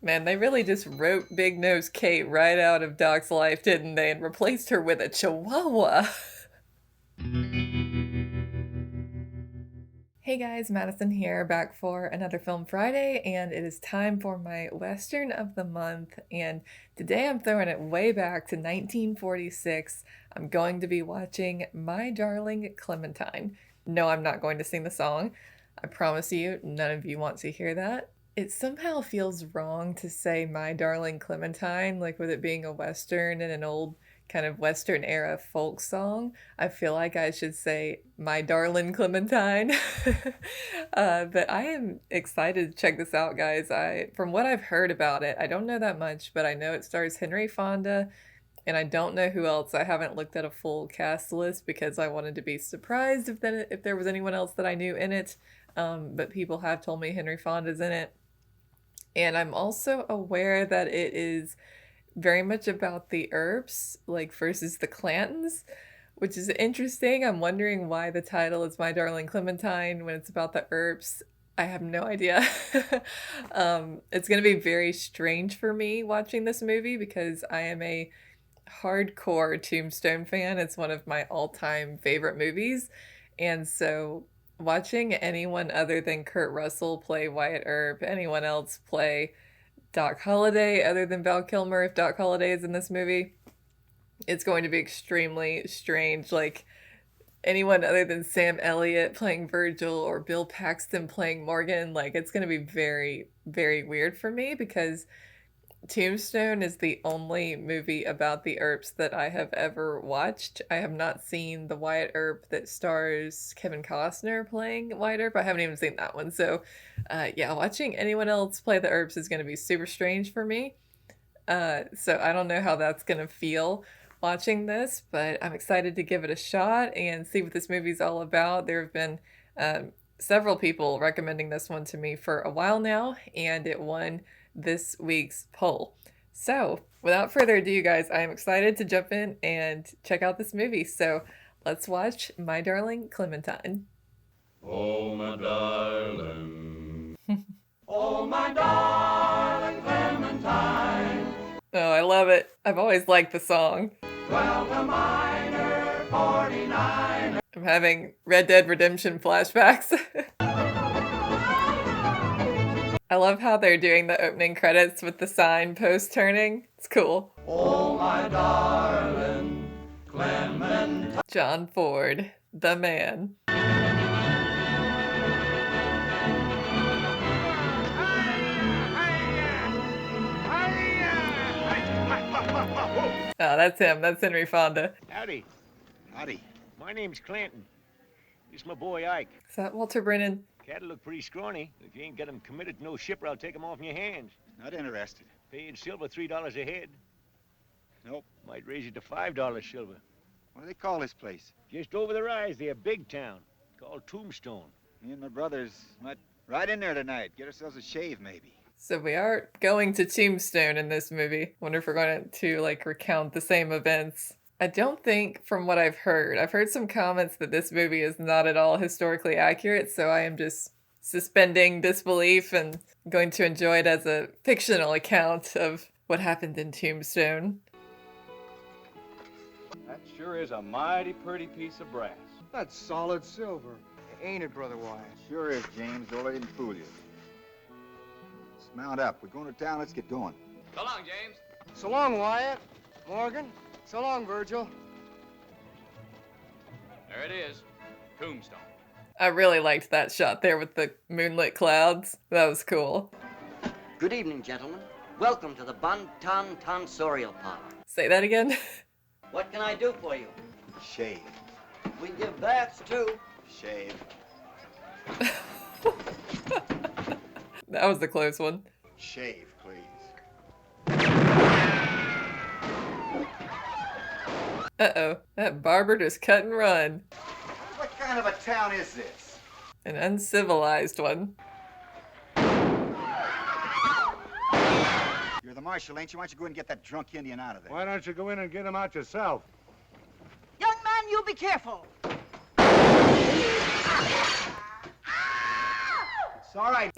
Man, they really just wrote Big Nose Kate right out of Doc's life, didn't they? And replaced her with a chihuahua. Hey guys, Madison here, back for another Film Friday, and it is time for my Western of the month, and today I'm throwing it way back to 1946. I'm going to be watching My Darling Clementine. No, I'm not going to sing the song. I promise you, none of you want to hear that. It somehow feels wrong to say My Darling Clementine, like with it being a Western and an old kind of Western era folk song. I feel like I should say My Darling Clementine. But I am excited to check this out, guys. From what I've heard about it, I don't know that much, but I know it stars Henry Fonda, and I don't know who else. I haven't looked at a full cast list because I wanted to be surprised if there was anyone else that I knew in it. But people have told me Henry Fonda's in it. And I'm also aware that it is very much about the Earps, like versus the Clantons, which is interesting. I'm wondering why the title is My Darling Clementine when it's about the Earps. I have no idea. It's going to be very strange for me watching this movie because I am a hardcore Tombstone fan. It's one of my all-time favorite movies. And so watching anyone other than Kurt Russell play Wyatt Earp, anyone else play Doc Holliday other than Val Kilmer, if Doc Holliday is in this movie, it's going to be extremely strange. Like anyone other than Sam Elliott playing Virgil or Bill Paxton playing Morgan, like it's going to be very, very weird for me because Tombstone is the only movie about the Earps that I have ever watched. I have not seen the Wyatt Earp that stars Kevin Costner playing Wyatt Earp. I haven't even seen that one. So, yeah, watching anyone else play the Earps is going to be super strange for me. So I don't know how that's going to feel watching this, but I'm excited to give it a shot and see what this movie's all about. There have been several people recommending this one to me for a while now, and it won this week's poll. So without further ado, guys, I am excited to jump in and check out this movie. So let's watch My Darling Clementine. Oh, my darling. Oh, my darling Clementine. Oh, I love it. I've always liked the song. 12 a minor, 49. I'm having Red Dead Redemption flashbacks. I love how they're doing the opening credits with the sign post turning. It's cool. Oh, my darling Clementine. John Ford, the man. Oh, that's him. That's Henry Fonda. Howdy. Howdy. My name's Clanton. This is my boy Ike. Is that Walter Brennan? Cattle look pretty scrawny. If you ain't got 'em committed to no shipper, I'll take 'em off in your hands. Not interested. Paying silver $3 a head. Nope. Might raise it to $5 silver. What do they call this place? Just over the rise there, big town. Called Tombstone. Me and my brothers might ride in there tonight. Get ourselves a shave, maybe. So we are going to Tombstone in this movie. Wonder if we're going to like recount the same events. I don't think, from what I've heard some comments that this movie is not at all historically accurate, so I am just suspending disbelief and going to enjoy it as a fictional account of what happened in Tombstone. That sure is a mighty pretty piece of brass. That's solid silver. Ain't it, Brother Wyatt? Sure is, James. Don't let him fool you. Let's mount up. We're going to town. Let's get going. So long, James. So long, Wyatt. Morgan. So long, Virgil. There it is. Tombstone. I really liked that shot there with the moonlit clouds. That was cool. Good evening, gentlemen. Welcome to the Bantan Tonsorial Parlor. Say that again. What can I do for you? Shave. We give baths, too. Shave. That was the close one. Shave, please. Uh-oh, that barber just cut and run. What kind of a town is this? An uncivilized one. You're the marshal, ain't you? Why don't you go and get that drunk Indian out of there? Why don't you go in and get him out yourself? Young man, you be careful. It's all right.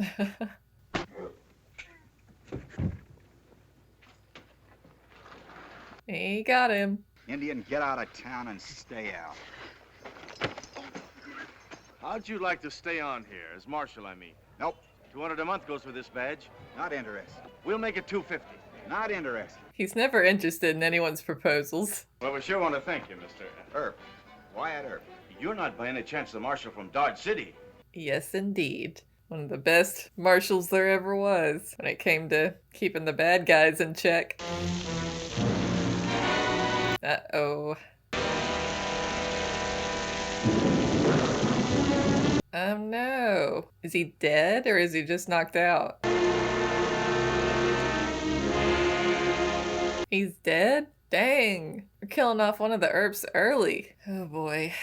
He got him. Indian, get out of town and stay out. How'd you like to stay on here, as marshal, I mean? Nope, 200 a month goes with this badge. not interested. We'll make it 250. Not interested. He's never interested in anyone's proposals. Well, we sure want to thank you, Mr. Earp. Wyatt Earp. You're not by any chance the marshal from Dodge City. Yes, indeed. One of the best marshals there ever was when it came to keeping the bad guys in check. Uh-oh. Oh no. Is he dead or is he just knocked out? He's dead? Dang. We're killing off one of the Earps early. Oh boy.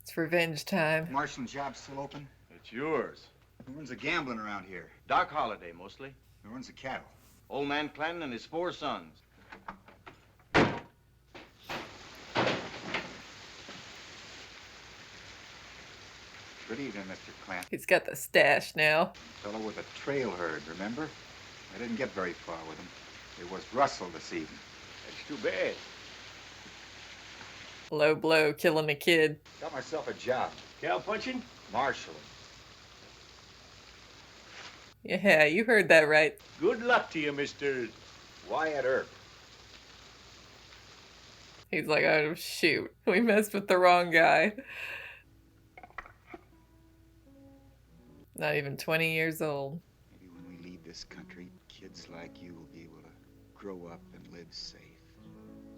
It's revenge time. Marshalling job still open? It's yours. Who runs the gambling around here? Doc Holliday, mostly. Who runs the cattle? Old man Clanton and his 4 sons. Good evening, Mr. Clanton. He's got the stash now. Fellow with a trail herd, remember? I didn't get very far with him. It was Russell this evening. That's too bad. Low blow, killing a kid. Got myself a job. Cow punching? Marshalling. Yeah, you heard that right. Good luck to you, Mr. Wyatt Earp. He's like, oh shoot, we messed with the wrong guy. Not even 20 years old. Maybe when we leave this country, kids like you will be able to grow up and live safe.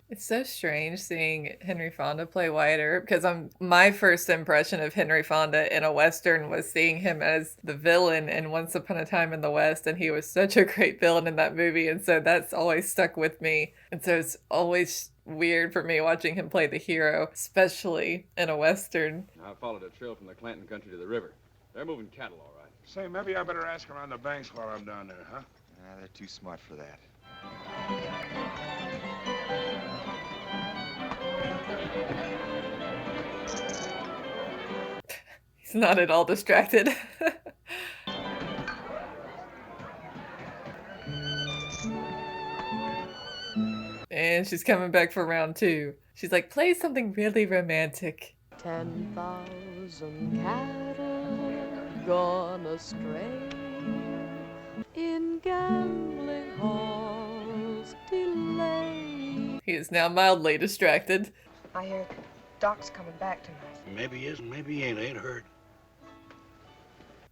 It's so strange seeing Henry Fonda play Wyatt Earp because my first impression of Henry Fonda in a Western was seeing him as the villain in Once Upon a Time in the West, and he was such a great villain in that movie, and so that's always stuck with me. And so it's always weird for me watching him play the hero, especially in a Western. I followed a trail from the Clanton country to the river. They're moving cattle, all right. Say, maybe I better ask around the banks while I'm down there, huh? They're too smart for that. He's not at all distracted. And she's coming back for round 2. She's like, play something really romantic. 10,000 cattle gone astray in gambling halls delay. He is now mildly distracted. I hear Doc's coming back tonight. Maybe he is and maybe he ain't. I ain't heard.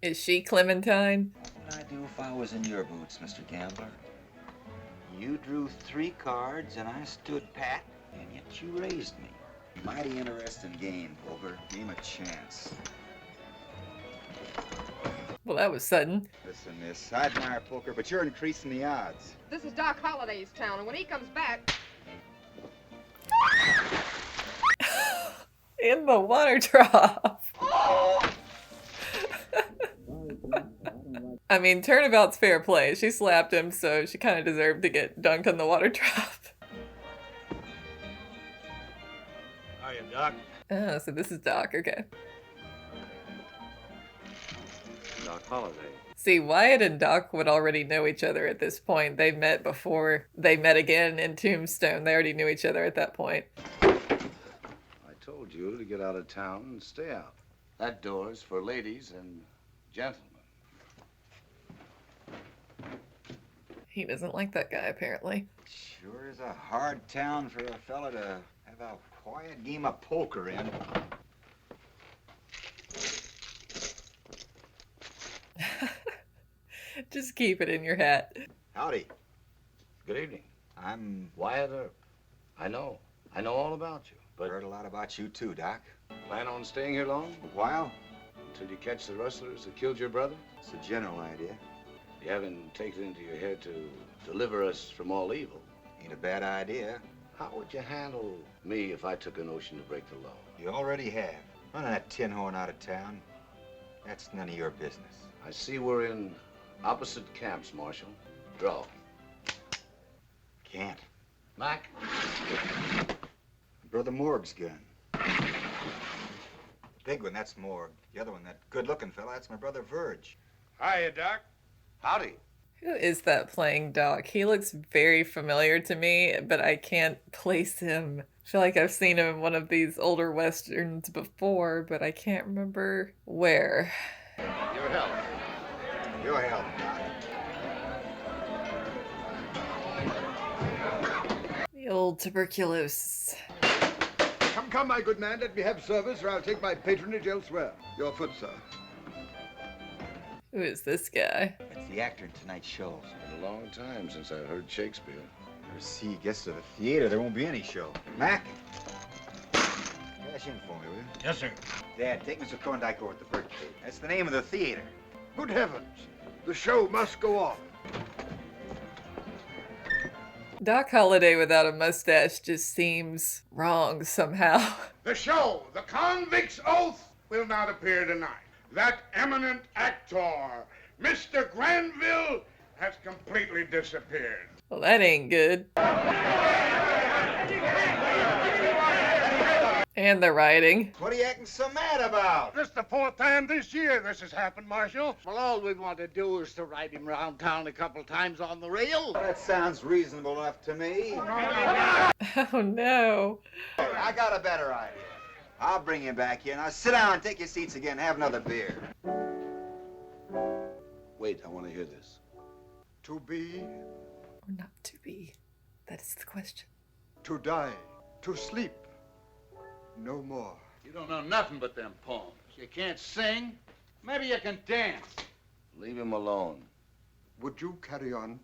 Is she Clementine? What would I do if I was in your boots, Mr. Gambler? You drew 3 cards and I stood pat, and yet you raised me. Mighty interesting game, Vogel. Give him a chance. Well, that was sudden. Listen, miss, I admire poker, but you're increasing the odds. This is Doc Holliday's town, and when he comes back... In the water trough. I mean, turnabout's fair play. She slapped him, so she kind of deserved to get dunked in the water trough. Hiya, Doc. Oh, so this is Doc, okay. Doc Holliday. See, Wyatt and Doc would already know each other at this point. They met before they met again in Tombstone. They already knew each other at that point. I told you to get out of town and stay out. That door's for ladies and gentlemen. He doesn't like that guy, apparently. Sure is a hard town for a fella to have a quiet game of poker in. Just keep it in your hat. Howdy. Good evening. I'm Wyatt Earp. I know all about you. But heard a lot about you too, Doc. plan on staying here long? A while? Until you catch the rustlers that killed your brother? It's a general idea. You haven't taken it into your head to deliver us from all evil. Ain't a bad idea. How would you handle me if I took a notion to break the law? You already have. Running that tin horn out of town, that's none of your business. I see we're in opposite camps, Marshal. Draw. Can't. Mac? Brother Morg's gun. Big one, that's Morg. The other one, that good-looking fella, that's my brother Verge. Hiya, Doc. Howdy. Who is that playing Doc? He looks very familiar to me, but I can't place him. I feel like I've seen him in one of these older westerns before, but I can't remember where. Your health. Your health, Doc. The old tuberculosis. Come, my good man, let me have service or I'll take my patronage elsewhere. Your foot, sir. Who is this guy? It's the actor in tonight's show. It's been a long time since I heard Shakespeare. See, he gets to the theater, there won't be any show. Mac, cash in for me, will you? Yes, sir. Dad, take Mr. Thorndike over at the Birthday. That's the name of the theater. Good heavens. The show must go on. Doc Holliday without a mustache just seems wrong somehow. The show, The Convict's Oath, will not appear tonight. That eminent actor, Mr. Granville, has completely disappeared. Well, that ain't good. And the writing. What are you acting so mad about? This is the fourth time this year this has happened, Marshal. Well, all we want to do is to ride him around town a couple times on the rail. That sounds reasonable enough to me. Oh no. I got a better idea. I'll bring you back here. Now sit down and take your seats again. Have another beer. Wait, I want to hear this. To be, Or not to be. That is the question. to die, to sleep. No more. You don't know nothing but them poems. You can't sing. Maybe you can dance. Leave him alone. Would you carry on?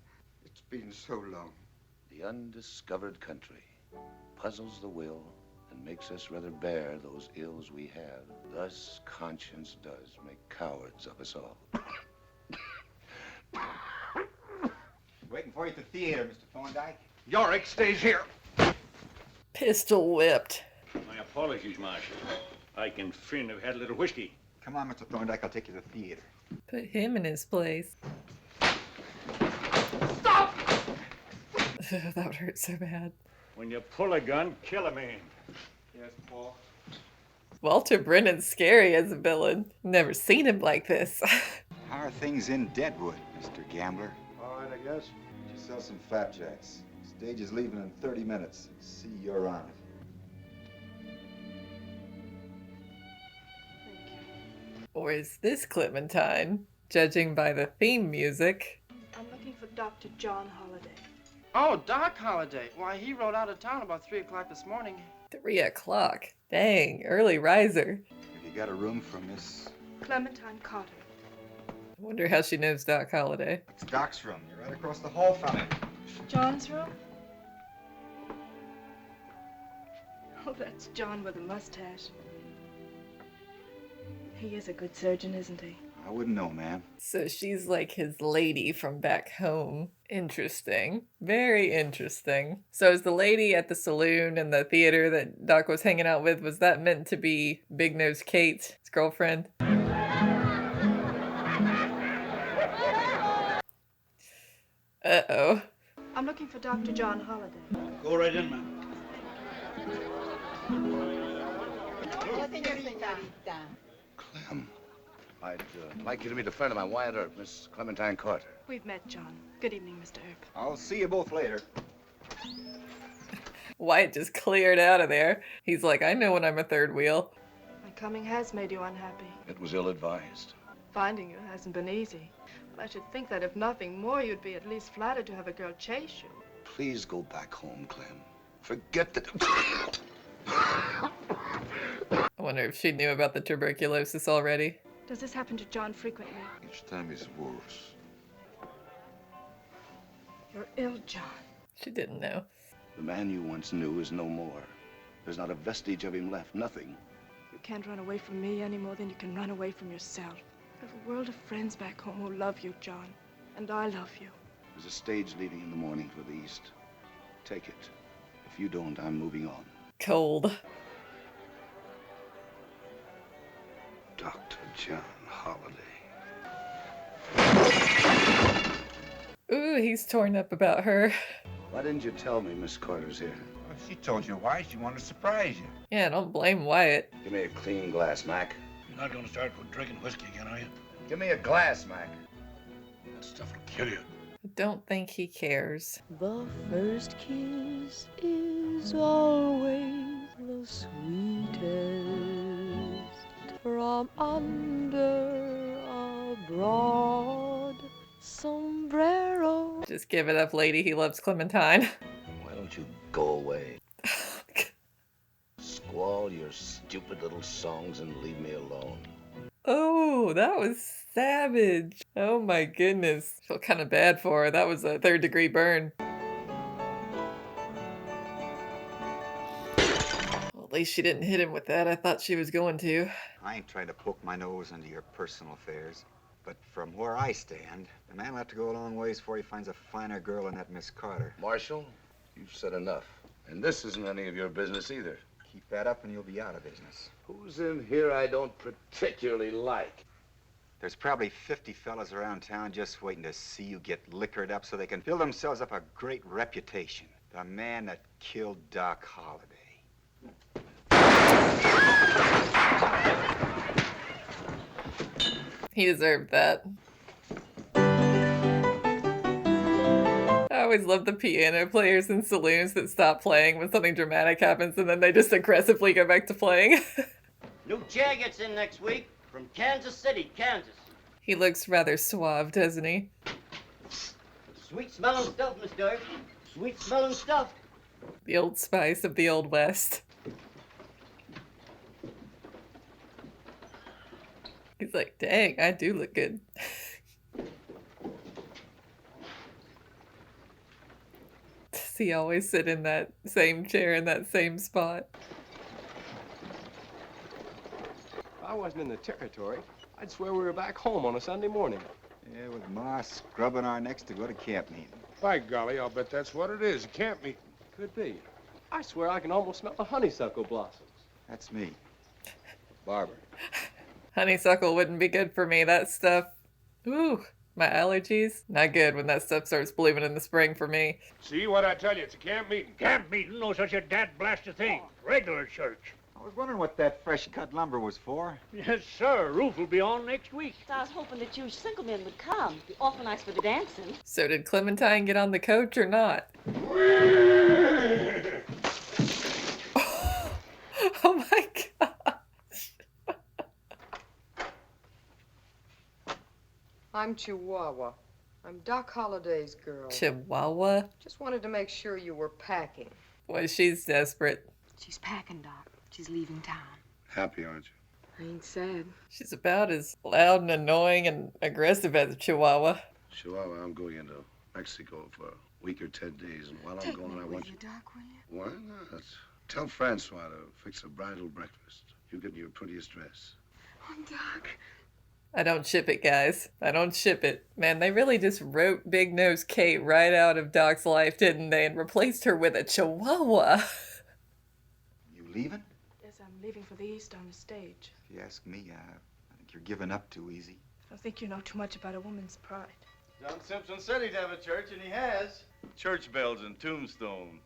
It's been so long. The undiscovered country puzzles the will and makes us rather bear those ills we have. Thus conscience does make cowards of us all. Waiting for you at the theater, Mr. Thorndike. Yorick stays here. Pistol whipped. My apologies, Marshal. I and Finn have had a little whiskey. Come on, Mr. Thorndike. I'll take you to the theater. Put him in his place. Stop! That would hurt so bad. When you pull a gun, kill a man. Yes, Paul. Walter Brennan's scary as a villain. Never seen him like this. How are things in Deadwood, Mr. Gambler? All right, I guess. Just sell some flapjacks. Stage is leaving in 30 minutes. See you're on it. Or is this Clementine? Judging by the theme music. I'm looking for Dr. John Holliday. Oh, Doc Holliday. Why, he rode out of town about 3 o'clock this morning. 3 o'clock. Dang, early riser. Have you got a room for Miss... Clementine Carter. I wonder how she knows Doc Holliday. It's Doc's room. You're right across the hall from him. John's room? Oh, that's John with a mustache. He is a good surgeon, isn't he? I wouldn't know, ma'am. So she's like his lady from back home. Interesting. Very interesting. So is the lady at the saloon and the theater that Doc was hanging out with, was that meant to be Big Nose Kate, his girlfriend? Uh-oh. I'm looking for Dr. John Holliday. Go right in, man. Clem, I'd like you to meet a friend of mine, Wyatt Earp, Miss Clementine Carter. We've met, John. Good evening, Mr. Earp. I'll see you both later. Wyatt just cleared out of there. He's like, I know when I'm a third wheel. My coming has made you unhappy. It was ill-advised. Finding you hasn't been easy. But I should think that if nothing more, you'd be at least flattered to have a girl chase you. Please go back home, Clem. Forget that... I wonder if she knew about the tuberculosis already. Does this happen to John frequently? Each time he's worse. You're ill, John. She didn't know. The man you once knew is no more. There's not a vestige of him left, nothing. You can't run away from me any more than you can run away from yourself. I have a world of friends back home who love you, John. And I love you. There's a stage leaving in the morning for the east. Take it. If you don't, I'm moving on. Cold. Dr. John Holliday. Ooh, he's torn up about her. Why didn't you tell me Miss Carter's here? Well, she told you why. She wanted to surprise you. Yeah, don't blame Wyatt. Give me a clean glass, Mac. You're not going to start drinking whiskey again, are you? Give me a glass, Mac. That stuff will kill you. I don't think he cares. The first kiss is always the sweetest from under a broad sombrero. Just give it up, lady. He loves Clementine. Why don't you go away? Squall your stupid little songs and leave me alone. Oh, that was savage. Oh my goodness. Feel kind of bad for her. That was a 3rd-degree burn. Well, at least she didn't hit him with that. I thought she was going to. I ain't trying to poke my nose into your personal affairs, but from where I stand, the man will have to go a long ways before he finds a finer girl than that Miss Carter. Marshal, you've said enough. And this isn't any of your business either. Keep that up and you'll be out of business. Who's in here I don't particularly like? There's probably 50 fellas around town just waiting to see you get liquored up so they can build themselves up a great reputation. The man that killed Doc Holliday. He deserved that. I always love the piano players in saloons that stop playing when something dramatic happens and then they just aggressively go back to playing. New chair gets in next week from Kansas City, Kansas. He looks rather suave, doesn't he? Sweet smelling stuff, mister. Sweet smelling stuff. The Old Spice of the Old West. He's like, dang, I do look good. Does he always sit in that same chair in that same spot? If I wasn't in the territory, I'd swear we were back home on a Sunday morning. Yeah, with Ma scrubbing our necks to go to camp meeting. By golly, I'll bet that's what it is, a camp meeting. Could be. I swear I can almost smell the honeysuckle blossoms. That's me. Barber. Honeysuckle wouldn't be good for me. That stuff, ooh, my allergies, not good when that stuff starts blooming in the spring for me. See what I tell you, it's a camp meeting. Camp meeting, no such a dad-blasted thing. Regular church. I was wondering what that fresh cut lumber was for. Yes, sir. Roof will be on next week. I was hoping that you single men would come. It'd be awful nice for the dancing. So did Clementine get on the coach or not? Oh my gosh. I'm Chihuahua. I'm Doc Holliday's girl. Chihuahua? Just wanted to make sure you were packing. Boy, she's desperate. She's packing, Doc. She's leaving town. Happy, aren't you? I ain't sad. She's about as loud and annoying and aggressive as a Chihuahua. Chihuahua, I'm going into Mexico for a week or 10 days, and while I'm going, I want you... Doc, will you? Why not? Tell Francois to fix a bridal breakfast. You get me your prettiest dress. Oh, Doc. I don't ship it, guys. I don't ship it. Man, they really just wrote Big Nose Kate right out of Doc's life, didn't they? And replaced her with a Chihuahua. You leaving? Yes, I'm leaving for the East on the stage. If you ask me, I think you're giving up too easy. I think you know too much about a woman's pride. John Simpson said he'd have a church, and he has. Church bells and tombstones.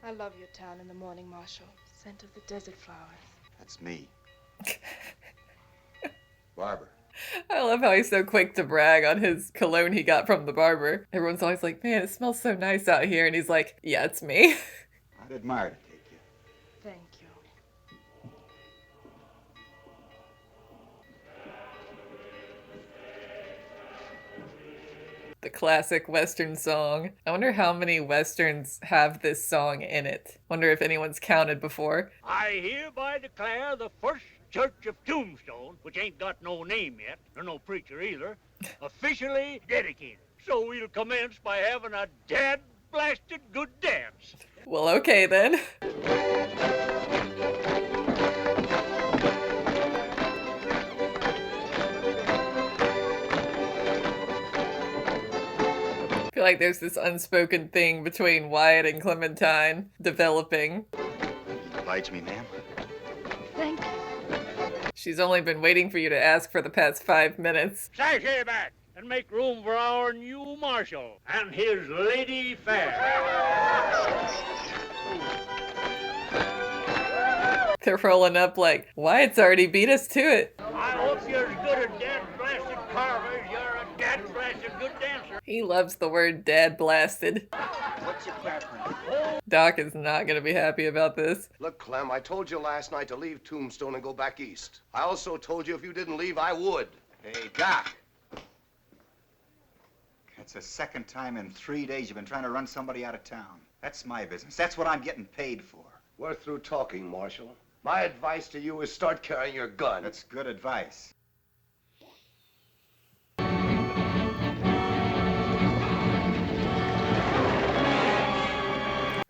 I love your town in the morning, Marshal. Scent of the desert flowers. That's me. Barber. I love how he's so quick to brag on his cologne he got from the barber. Everyone's always like, man, it smells so nice out here. And he's like, yeah, it's me. I'd admire to take you. Thank you. The classic Western song. I wonder how many Westerns have this song in it. Wonder if anyone's counted before. I hereby declare the first church of Tombstone, which ain't got no name yet, or no preacher either, officially dedicated. So we'll commence by having a dad-blasted good dance. Well, okay then. I feel like there's this unspoken thing between Wyatt and Clementine developing. Oblige me, ma'am. Thank you. She's only been waiting for you to ask for the past 5 minutes. Sashay back and make room for our new marshal and his lady fair. They're rolling up like, Wyatt's already beat us to it. I hope you're as good a dad-blasted a good dancer. He loves the word dad blasted. What's your preference? Doc is not going to be happy about this. Look, Clem, I told you last night to leave Tombstone and go back east. I also told you if you didn't leave, I would. Hey, Doc. That's the second time in 3 days you've been trying to run somebody out of town. That's my business. That's what I'm getting paid for. We're through talking, Marshal. My advice to you is start carrying your gun. That's good advice.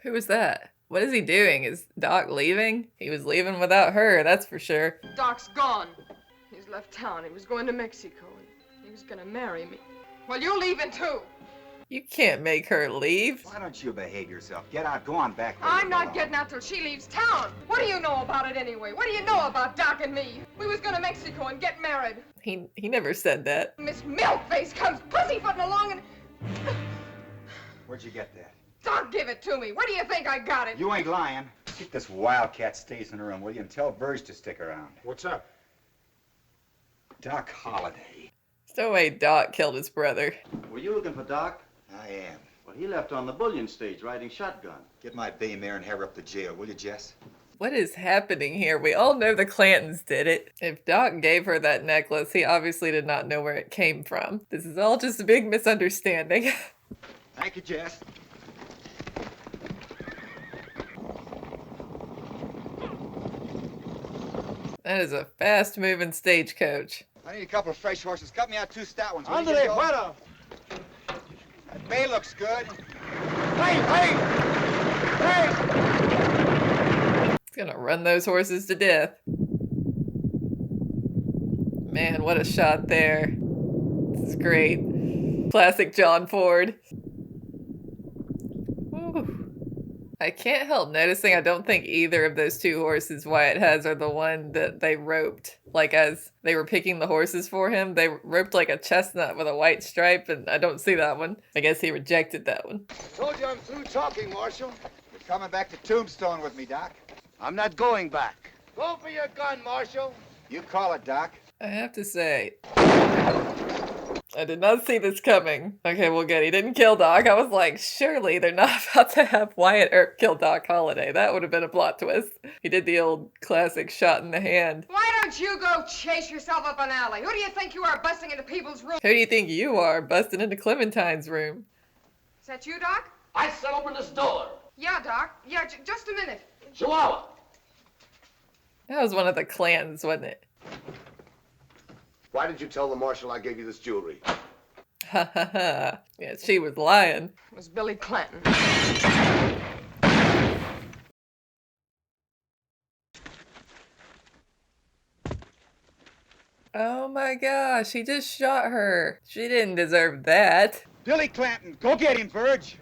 Who was that? What is he doing? Is Doc leaving? He was leaving without her, that's for sure. Doc's gone. He's left town. He was going to Mexico. And he was gonna marry me. Well, you're leaving too. You can't make her leave. Why don't you behave yourself? Get out. Go on back. I'm not getting out till she leaves town. What do you know about it anyway? What do you know about Doc and me? We was going to Mexico and get married. He never said that. Miss Milkface comes pussyfooting along and... Where'd you get that? Doc give it to me. Where do you think I got it? You ain't lying. Keep this wildcat stays in the room, will you? And tell Verge to stick around. What's up? Doc Holliday. There's no way Doc killed his brother. Were you looking for Doc? I am. Well, he left on the bullion stage riding shotgun. Get my bay mare and have her up to jail, will you, Jess? What is happening here? We all know the Clantons did it. If Doc gave her that necklace, he obviously did not know where it came from. This is all just a big misunderstanding. Thank you, Jess. That is a fast-moving stagecoach. I need a couple of fresh horses. Cut me out 2 stout ones. Andre, fuera! That bay looks good. Hey, hey! Hey! It's gonna run those horses to death. Man, what a shot there. This is great. Classic John Ford. Woo. I can't help noticing I don't think either of those 2 horses Wyatt has are the one that they roped. Like as they were picking the horses for him, they roped like a chestnut with a white stripe, and I don't see that one. I guess he rejected that one. Told you I'm through talking, Marshal. You're coming back to Tombstone with me, Doc. I'm not going back. Go for your gun, Marshal. You call it, Doc. I have to say, I did not see this coming. Okay, well good, he didn't kill Doc. I was like, surely they're not about to have Wyatt Earp kill Doc Holliday. That would have been a plot twist. He did the old classic shot in the hand. Why don't you go chase yourself up an alley? Who do you think you are busting into people's rooms? Who do you think you are busting into Clementine's room? Is that you, Doc? I said open this door. Yeah, Doc. Yeah, just a minute. Chihuahua. That was one of the Clantons, wasn't it? Why did you tell the Marshal I gave you this jewelry? Ha ha ha. Yeah, she was lying. It was Billy Clanton. Oh my gosh, he just shot her. She didn't deserve that. Billy Clanton, go get him, Verge.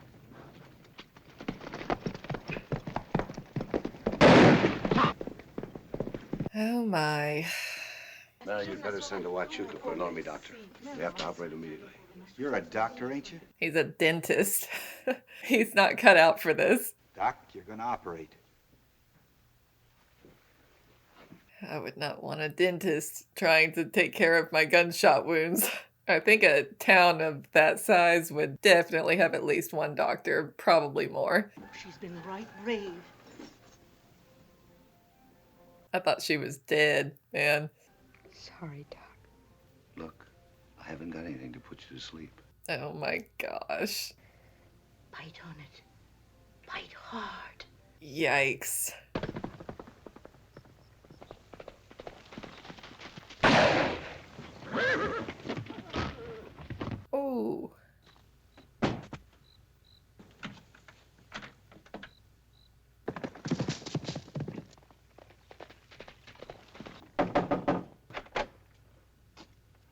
Oh my. Now you'd better send a Huachuca for an army doctor. They have to operate immediately. You're a doctor, ain't you? He's a dentist. He's not cut out for this. Doc, you're gonna operate. I would not want a dentist trying to take care of my gunshot wounds. I think a town of that size would definitely have at least one doctor, probably more. She's been right brave. I thought she was dead, man. Sorry, Doc. Look, I haven't got anything to put you to sleep. Oh my gosh. Bite on it. Bite hard. Yikes. Ooh.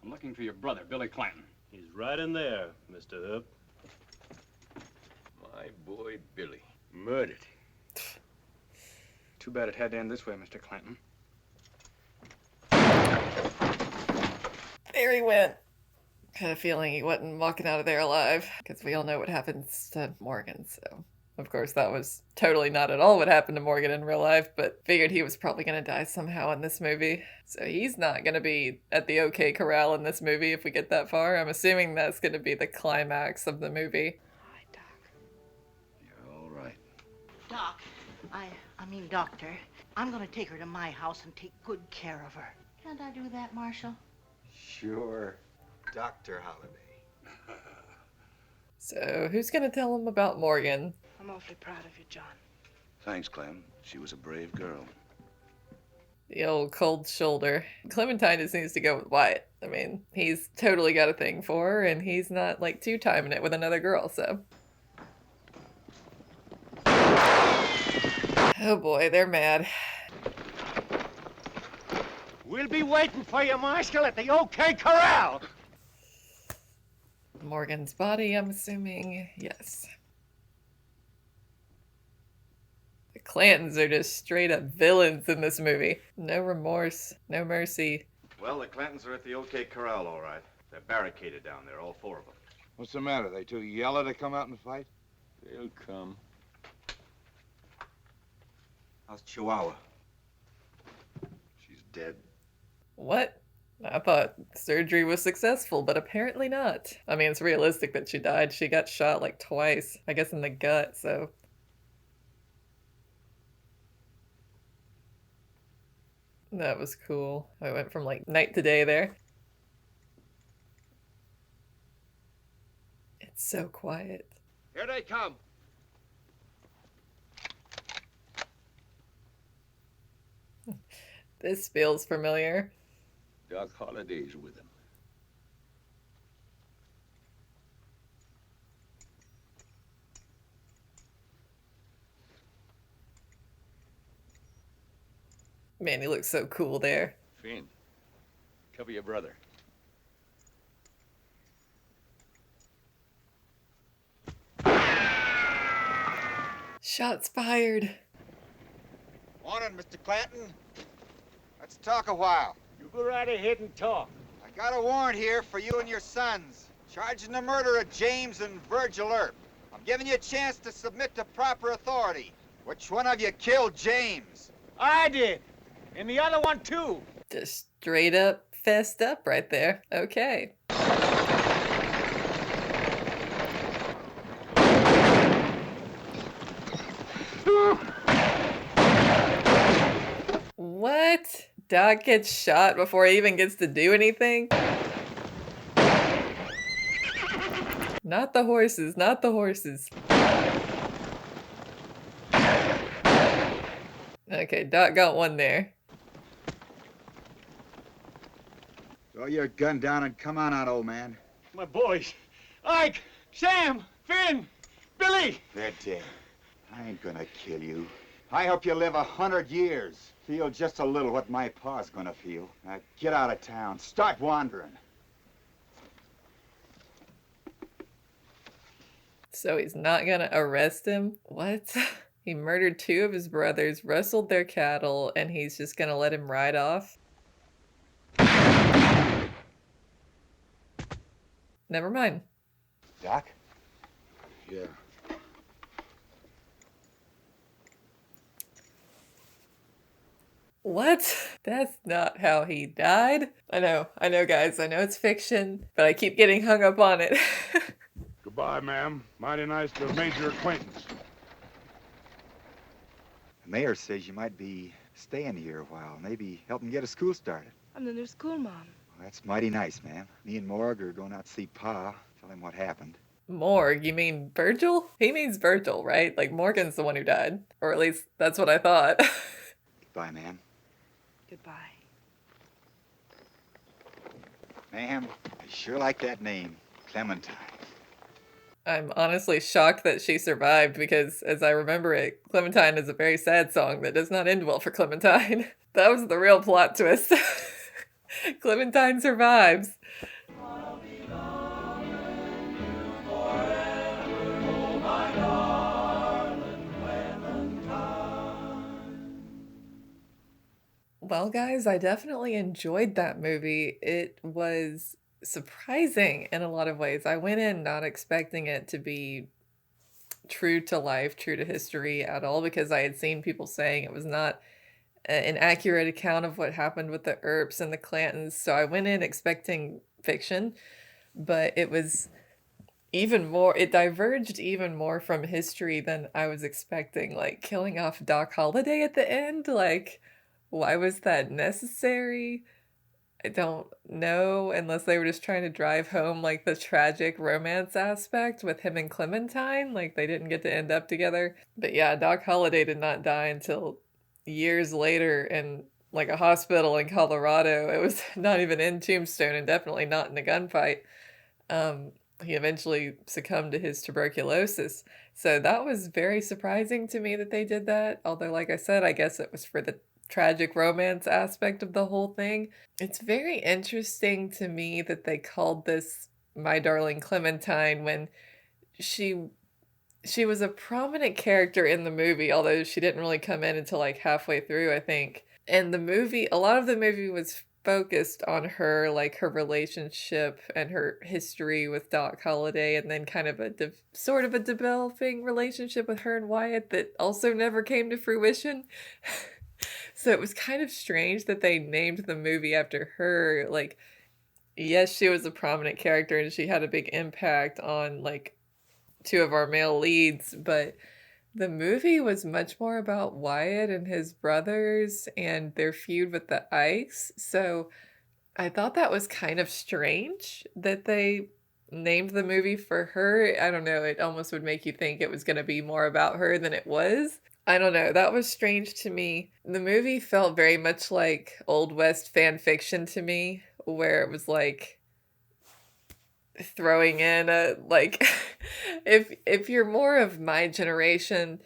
I'm looking for your brother, Billy Clanton. He's right in there, Mr. Hoop. My boy, Billy. Murdered. Too bad it had to end this way, Mr. Clanton. There he went. Had a feeling he wasn't walking out of there alive, because we all know what happens to Morgan, so Of course, that was totally not at all what happened to Morgan in real life, but figured he was probably going to die somehow in this movie. So he's not going to be at the OK Corral in this movie if we get that far. I'm assuming that's going to be the climax of the movie. Hi, Doc. You're all right. Doc, I mean, Doctor, I'm going to take her to my house and take good care of her. Can't I do that, Marshal? Sure. Dr. Holliday. So who's going to tell him about Morgan? I'm awfully proud of you, John. Thanks, Clem. She was a brave girl. The old cold shoulder. Clementine just needs to go with Wyatt. I mean, he's totally got a thing for her, and he's not, like, two-timing it with another girl, so. Oh boy, they're mad. We'll be waiting for you, Marshal, at the OK Corral. Morgan's body, I'm assuming. Yes. The Clantons are just straight up villains in this movie. No remorse, no mercy. Well, the Clantons are at the OK Corral, all right. They're barricaded down there, all four of them. What's the matter? They too yellow to come out and fight? They'll come. How's Chihuahua? She's dead. What? I thought surgery was successful, but apparently not. I mean, it's realistic that she died. She got shot like twice, I guess in the gut, so. That was cool. I went from like night to day there. It's so quiet. Here they come. This feels familiar. Doc Holliday's with him. Man, he looks so cool there. Finn, cover your brother. Shots fired. Morning, Mr. Clanton. Let's talk a while. You go right ahead and talk. I got a warrant here for you and your sons, charging the murder of James and Virgil Earp. I'm giving you a chance to submit to proper authority. Which one of you killed James? I did. And the other one, too. Just straight up fessed up right there. Okay. What? Doc gets shot before he even gets to do anything? Not the horses, not the horses. Okay, Doc got one there. Throw your gun down and come on out, old man. My boys. Ike, Sam, Finn, Billy. They're dead. I ain't gonna kill you. I hope you live 100 years. Feel just a little what my pa's gonna feel. Now get out of town. Start wandering. So he's not gonna arrest him? What? He murdered two of his brothers, rustled their cattle, and he's just gonna let him ride off? Never mind. Doc? Yeah. What? That's not how he died. I know, guys. I know it's fiction, but I keep getting hung up on it. Goodbye, ma'am. Mighty nice to have made your acquaintance. The mayor says you might be staying here a while. Maybe help him get a school started. I'm the new school mom. Well, that's mighty nice, ma'am. Me and Morg are going out to see Pa. Tell him what happened. Morg? You mean Virgil? He means Virgil, right? Like Morgan's the one who died. Or at least that's what I thought. Goodbye, ma'am. Goodbye. Ma'am, I sure like that name, Clementine. I'm honestly shocked that she survived because, as I remember it, Clementine is a very sad song that does not end well for Clementine. That was the real plot twist. Clementine survives. Well, guys, I definitely enjoyed that movie. It was surprising in a lot of ways. I went in not expecting it to be true to life, true to history at all, because I had seen people saying it was not an accurate account of what happened with the Earps and the Clantons. So I went in expecting fiction, but it was even more, it diverged even more from history than I was expecting. Like killing off Doc Holliday at the end, like why was that necessary? I don't know, unless they were just trying to drive home like the tragic romance aspect with him and Clementine, like they didn't get to end up together. But yeah, Doc Holliday did not die until years later in like a hospital in Colorado. It was not even in Tombstone and definitely not in a gunfight. He eventually succumbed to his tuberculosis. So that was very surprising to me that they did that. Although, like I said, I guess it was for the tragic romance aspect of the whole thing. It's very interesting to me that they called this My Darling Clementine when she was a prominent character in the movie, although she didn't really come in until like halfway through, I think. And the movie, a lot of the movie was focused on her, like her relationship and her history with Doc Holliday, and then kind of a sort of a developing relationship with her and Wyatt that also never came to fruition. So it was kind of strange that they named the movie after her. Like, yes, she was a prominent character and she had a big impact on like two of our male leads, but the movie was much more about Wyatt and his brothers and their feud with the Ikes. So I thought that was kind of strange that they named the movie for her. I don't know, it almost would make you think it was going to be more about her than it was. I don't know, that was strange to me. The movie felt very much like Old West fan fiction to me, where it was like throwing in a like if you're more of my generation,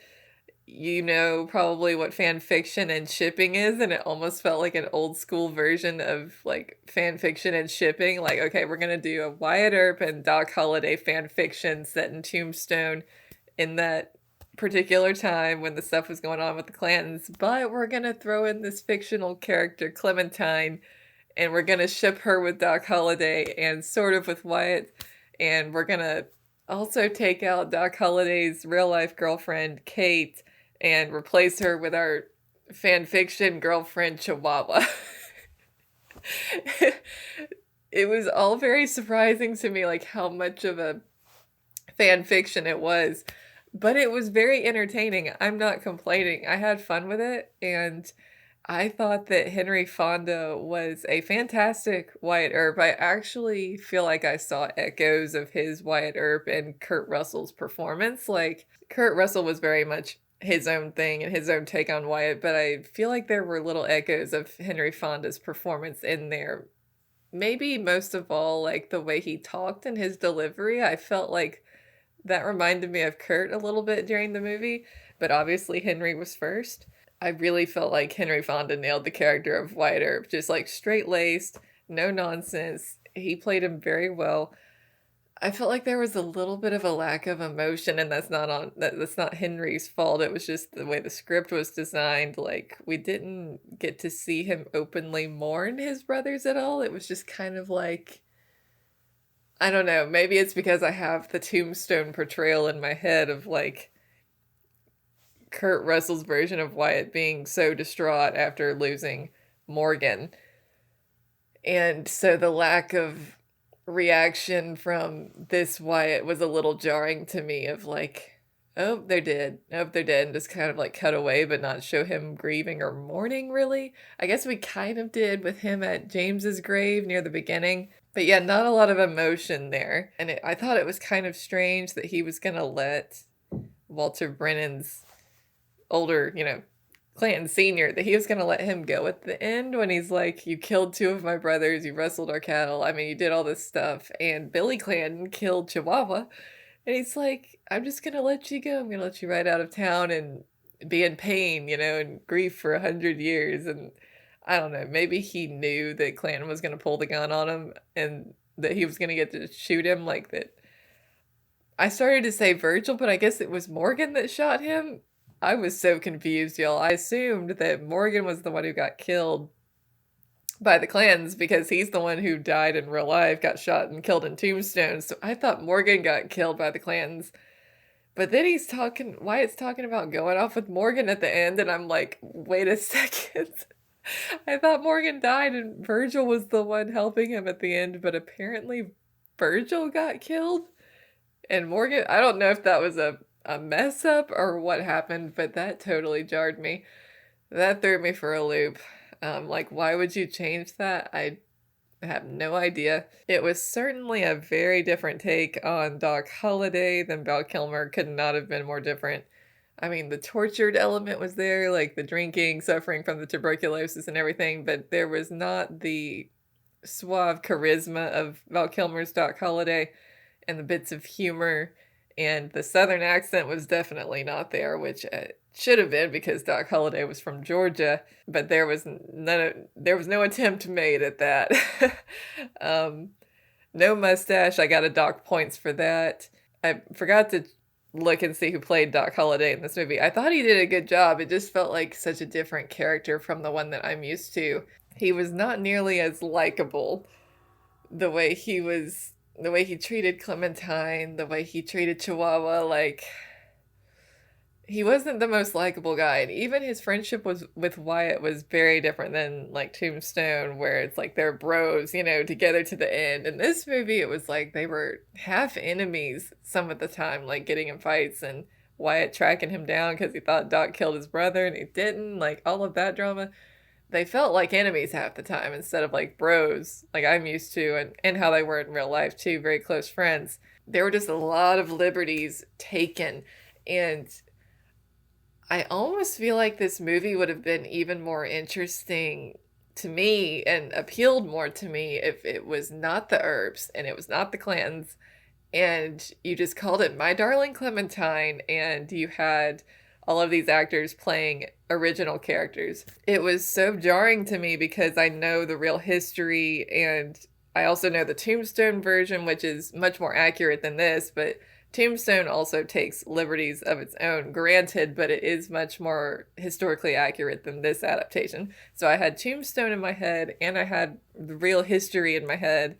you know probably what fan fiction and shipping is, and it almost felt like an old school version of like fan fiction and shipping. Like, okay, we're gonna do a Wyatt Earp and Doc Holliday fan fiction set in Tombstone in that particular time when the stuff was going on with the Clantons, but we're gonna throw in this fictional character Clementine, and we're gonna ship her with Doc Holliday and sort of with Wyatt, and we're gonna also take out Doc Holliday's real life girlfriend Kate and replace her with our fan fiction girlfriend Chihuahua. It was all very surprising to me, like how much of a fan fiction it was. But it was very entertaining. I'm not complaining. I had fun with it, and I thought that Henry Fonda was a fantastic Wyatt Earp. I actually feel like I saw echoes of his Wyatt Earp in Kurt Russell's performance. Like, Kurt Russell was very much his own thing and his own take on Wyatt, but I feel like there were little echoes of Henry Fonda's performance in there. Maybe most of all, like, the way he talked and his delivery. I felt like that reminded me of Kurt a little bit during the movie, but obviously Henry was first. I really felt like Henry Fonda nailed the character of Wyatt Earp, just like straight-laced, no nonsense. He played him very well. I felt like there was a little bit of a lack of emotion, and that's not Henry's fault. It was just the way the script was designed. Like, we didn't get to see him openly mourn his brothers at all. It was just kind of like, I don't know, maybe it's because I have the Tombstone portrayal in my head of like Kurt Russell's version of Wyatt being so distraught after losing Morgan. And so the lack of reaction from this Wyatt was a little jarring to me, of like, oh, they're dead. Oh, they're dead. And just kind of like cut away, but not show him grieving or mourning, really. I guess we kind of did with him at James's grave near the beginning. But yeah, not a lot of emotion there. And I thought it was kind of strange that he was going to let Walter Brennan's older, Clanton Sr., that he was going to let him go at the end when he's like, you killed two of my brothers, you wrestled our cattle, I mean, you did all this stuff, and Billy Clanton killed Chihuahua. And he's like, I'm just going to let you go. I'm going to let you ride out of town and be in pain, and grief for 100 years. And I don't know, maybe he knew that Clanton was going to pull the gun on him and that he was going to get to shoot him, like that. I started to say Virgil, but I guess it was Morgan that shot him. I was so confused, y'all. I assumed that Morgan was the one who got killed by the Clantons because he's the one who died in real life, got shot and killed in Tombstone. So I thought Morgan got killed by the Clantons. But then Wyatt's talking about going off with Morgan at the end, and I'm like, wait a second. I thought Morgan died and Virgil was the one helping him at the end, but apparently Virgil got killed. And Morgan, I don't know if that was a mess up or what happened, but that totally jarred me. That threw me for a loop. Like, why would you change that? I have no idea. It was certainly a very different take on Doc Holliday than Val Kilmer. Could not have been more different. I mean, the tortured element was there, like the drinking, suffering from the tuberculosis and everything, but there was not the suave charisma of Val Kilmer's Doc Holliday, and the bits of humor, and the southern accent was definitely not there, which should have been because Doc Holliday was from Georgia, but there was no attempt made at that. No mustache. I got a doc points for that. I forgot to look and see who played Doc Holliday in this movie. I thought he did a good job. It just felt like such a different character from the one that I'm used to. He was not nearly as likable. The way he treated Clementine, the way he treated Chihuahua, like, he wasn't the most likable guy. And even his friendship with Wyatt was very different than, like, Tombstone, where it's like they're bros, you know, together to the end. In this movie, it was like they were half enemies some of the time, like getting in fights and Wyatt tracking him down because he thought Doc killed his brother and he didn't, like, all of that drama. They felt like enemies half the time instead of like bros, like I'm used to, and how they were in real life too, very close friends. There were just a lot of liberties taken, and I almost feel like this movie would have been even more interesting to me and appealed more to me if it was not the Earps and it was not the Clantons, and you just called it My Darling Clementine, and you had all of these actors playing original characters. It was so jarring to me because I know the real history, and I also know the Tombstone version, which is much more accurate than this, but Tombstone also takes liberties of its own, granted, but it is much more historically accurate than this adaptation. So I had Tombstone in my head, and I had the real history in my head,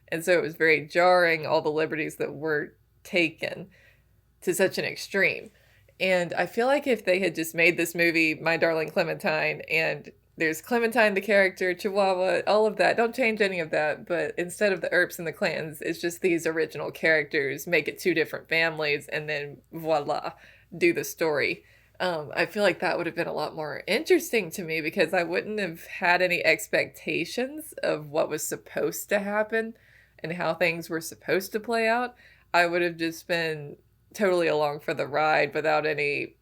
and so it was very jarring, all the liberties that were taken to such an extreme. And I feel like if they had just made this movie My Darling Clementine, and there's Clementine the character, Chihuahua, all of that, don't change any of that, but instead of the Earps and the Clantons, it's just these original characters, make it two different families, and then voila, do the story. I feel like that would have been a lot more interesting to me because I wouldn't have had any expectations of what was supposed to happen and how things were supposed to play out. I would have just been totally along for the ride without any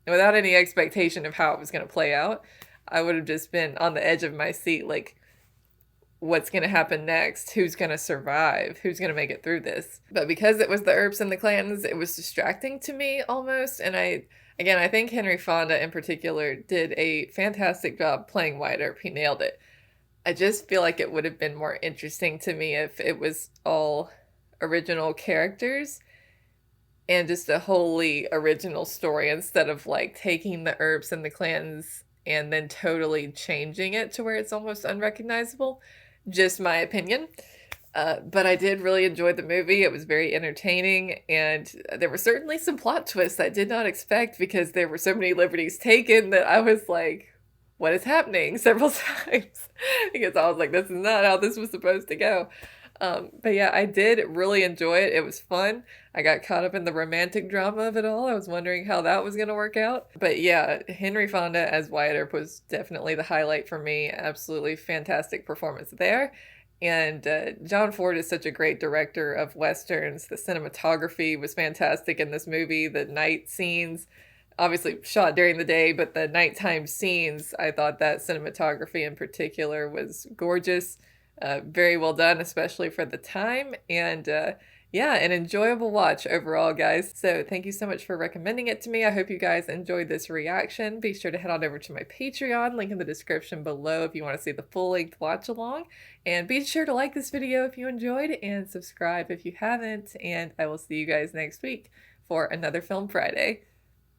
expectation of how it was going to play out. I would have just been on the edge of my seat, like, what's going to happen next? Who's going to survive? Who's going to make it through this? But because it was the Earps and the Clantons, it was distracting to me almost. And I think Henry Fonda in particular did a fantastic job playing Wyatt Earp. He nailed it. I just feel like it would have been more interesting to me if it was all original characters and just a wholly original story instead of like taking the Earps and the Clantons and then totally changing it to where it's almost unrecognizable. Just my opinion. But I did really enjoy the movie. It was very entertaining, and there were certainly some plot twists I did not expect because there were so many liberties taken that I was like, what is happening? Several times. Because I was like, this is not how this was supposed to go. But yeah, I did really enjoy it. It was fun. I got caught up in the romantic drama of it all. I was wondering how that was going to work out. But yeah, Henry Fonda as Wyatt Earp was definitely the highlight for me. Absolutely fantastic performance there. And John Ford is such a great director of Westerns. The cinematography was fantastic in this movie. The night scenes, obviously shot during the day, but the nighttime scenes, I thought that cinematography in particular was gorgeous. Very well done, especially for the time, and yeah, an enjoyable watch overall, guys. So thank you so much for recommending it to me. I hope you guys enjoyed this reaction. Be sure to head on over to my Patreon, link in the description below if you want to see the full-length watch along, and be sure to like this video if you enjoyed, and subscribe if you haven't, and I will see you guys next week for another Film Friday.